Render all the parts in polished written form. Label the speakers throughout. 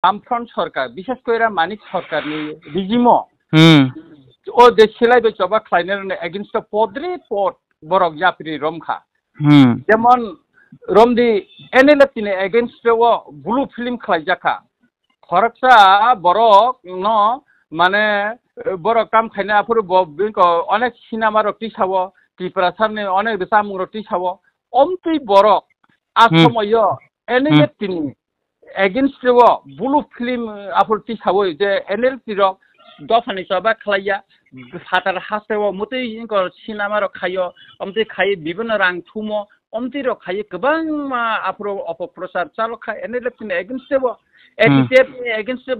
Speaker 1: বামফ্রন্ট সরকার বিশেষ করে মানিক সরকারনি রিজিমো ও দেশ সেলাইবে চবা খাইনার এগেইনস্ট পদ্রে পদ বরক জাপরি রমখা যেমন রমদি এনএলএফটিনি এগেইনস্ট ও ব্লু ফিল্ম খাইজাখা খরচা বরক ন মানে বরক কাম খাইনা আফুর অনেক সিনেমা রক্তি সাব ত্রিপুরা সামনে অনেক সামুং রক্তি সাব অমতি বরক আসময় এনএলএফটিনি এগেইনস্ট ও ব্লু ফিল্ম আফুরটি সাব যে এনএলএফটি রক দফানি চবা খাইয়া ফাটার হাসেও মতেই সিনেমা রক খাইও অমতি খাই বিভিন্ন রাং থুমো অমতি রক খাই গোबां আফুর অপপ্রচার চালখা এনএলএফটিনি এগেইনস্ট एटीटीएफनि एगेन्स्ट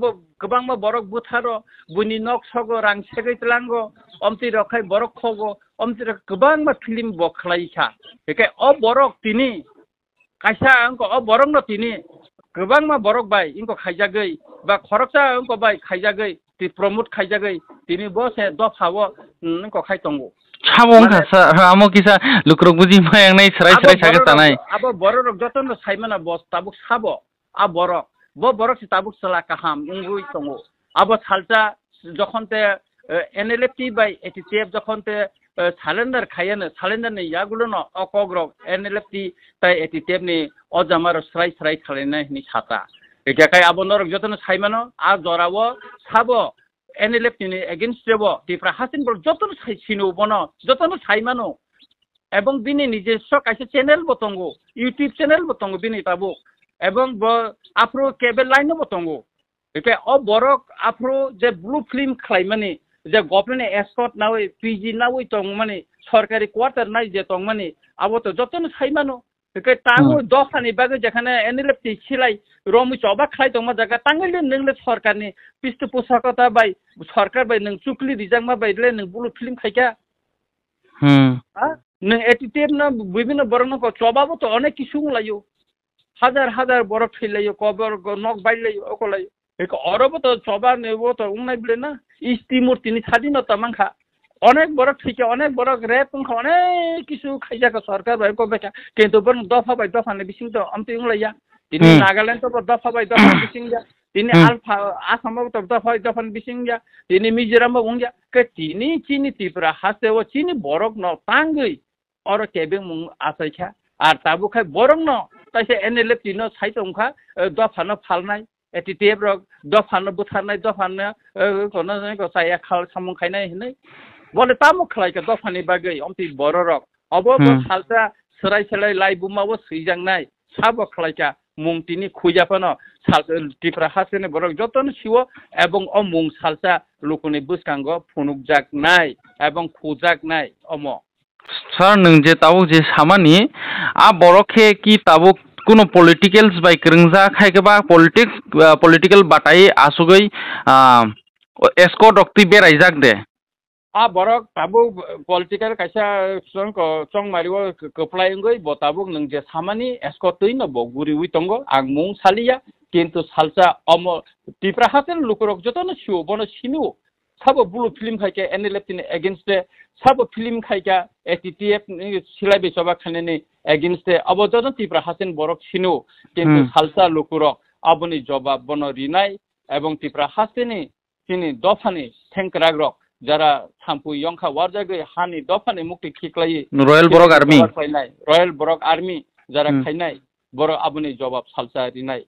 Speaker 1: गोबां बरक बुथारो बुनि नक सगो रां सेगैतलांगो अमति रखाय बरक खगो अमति गोबां फिल्म बखलाइसा बेखे अ बरक तिनि कायसा अंको अ बरक न तिनि गोबां बरक बाय इंको खाइजागै बा खरकसा अंको बाय खाइजागै ति प्रमोट खाइजागै तिनि बसे दफावो इंको खाइतंगो
Speaker 2: सामों खासा रामो किसा लुक्रक बुजि मायांनाय सराय सराय सागे तानाय
Speaker 1: अब बरक जतन साइमना बस ताबुक साबो आ बरक बरक ताबुक सला काहाम उंगुई तंगो अब सालता जखनते एनएलएफटी बाय एटीटीएफ जखनते सालेंडर खायनो सालेंडर ने यागुलो न अकग्र एनएलएफटी बाय एटीटीएफ नि अजामार स्राय स्राय खालायनाय नि साता एटाकाय अब नरक जतन साइमानो आ जरावो साबो एनएलएफटी नि एगेइनस्ट देबो तिफ्रा हासिन बर जतन साइसिनो बनो जतन साइमानो एबं बिनि निजेस्व कायसे चैनल बतंगो यूट्यूब चैनल बतंगो बिनि ताबुक এবং আফ্রো কেবল লাইনও বতঙ্গো একে অ বরক আফ্রো যে ব্লু ফিল্ম খাইমানি যে গভর্নমেন্ট এসকট নাওই পিজি নাওই তংমানি সরকারি কোয়ার্টার নাই যে তংমানি আবো তো যতন সাইমানো একে তাঙ্গো দফানি বাগে যেখানে এনএলএফটি ছিলাই রমি চবা খাই তংমা জায়গা তাঙ্গলে নংলে সরকারনি পৃষ্ঠপোষকতা বাই সরকার বাই নং চুকলি রিজাংমা বাইলে নং ব্লু ফিল্ম খাইকা নং এটিটিএফ না বিভিন্ন বরণ চবাবো তো অনেক কিছু লাইও হাজার হাজার বরফ ফেলাইও কবর নখ বাইলাইও অকলাইও এক অরব তো চবা নেব তো উনাই বলে না ইস্তিমুর তিনি স্বাধীনতা মাংখা অনেক বরফ থেকে অনেক বরফ রেপ অনেক কিছু খাইজাকা সরকার ভাই কবেটা কিন্তু বরং দফা বাই দফা নে বিসিং তো আমতি উংলাইয়া তিনি নাগাল্যান্ড তো দফা বাই দফা বিসিং যা তিনি আলফা আসাম তো দফা বাই দফা বিসিং যা তিনি মিজোরাম উংয়া কে তিনি চিনি ত্রিপুরা হাসে ও চিনি বরফ ন তাঙ্গই অর কেবে মুং আসাইখা আর তাবু খাই বরং ন তাইছে এনএলএফটি ন সাইতংখা দফানো ফালনাই एटीटीएफ रक दफानो बुथारनाय दफानो कोन को साया खाल सामुं खायनाय हिनै बोले तामु खलायका दफानि बागै अमति बर रक अब सालसा सराय सलाय लाइबुमाबो सैजांनाय साबो खलायका मुंतिनि खुजाफानो साल टिफ्रा हासेने बरक जतन सिवो एबं अ मुं सालसा लुकुनि बुसकांगो फुनुकजाकनाय एबं खुजाकनाय अमो
Speaker 2: सर नों जे ताबुक जे सामानि आ बरखे की ताबुक কোনো পলিটিক্যালস by ক্রিংজা খাইকেবা political বাটাই আসুগৈ escort অক্তি বেরাইজাক they
Speaker 1: uh Barak Tabuk political कायसा चंग मारियो कप्लायंगै बताबुक नों जे सामानि एस्कटै न बगुरि उइ तंगो आं मुं सालिया किन्तु सालसा अम टिफ्रा हासेन लुकुरक जतन सिउ बन सिनु साबो ब्लू फिल्म खाइके एनएलएफटिनि एगेन्स्ट साबो फिल्म खाइका एटीटीएफ सिलाइ बेसबा खानेनि एगेन्स्ट अब जतन टिफ्रा हासेन बरक सिनु किन्तु सालसा लुकुरक अबनि जवाब बन रिनाय एवं टिफ्रा हासेनि तिनि दफानि थेंकराग्रक যারা থাম্পু ইয়ংখা ওয়ারজাগৈ হানি দফানি মুক্তি খিকলাই রয়্যাল বরক আর্মি যারা খাইনাই বড় আবনি জবাব সালসা রিনাই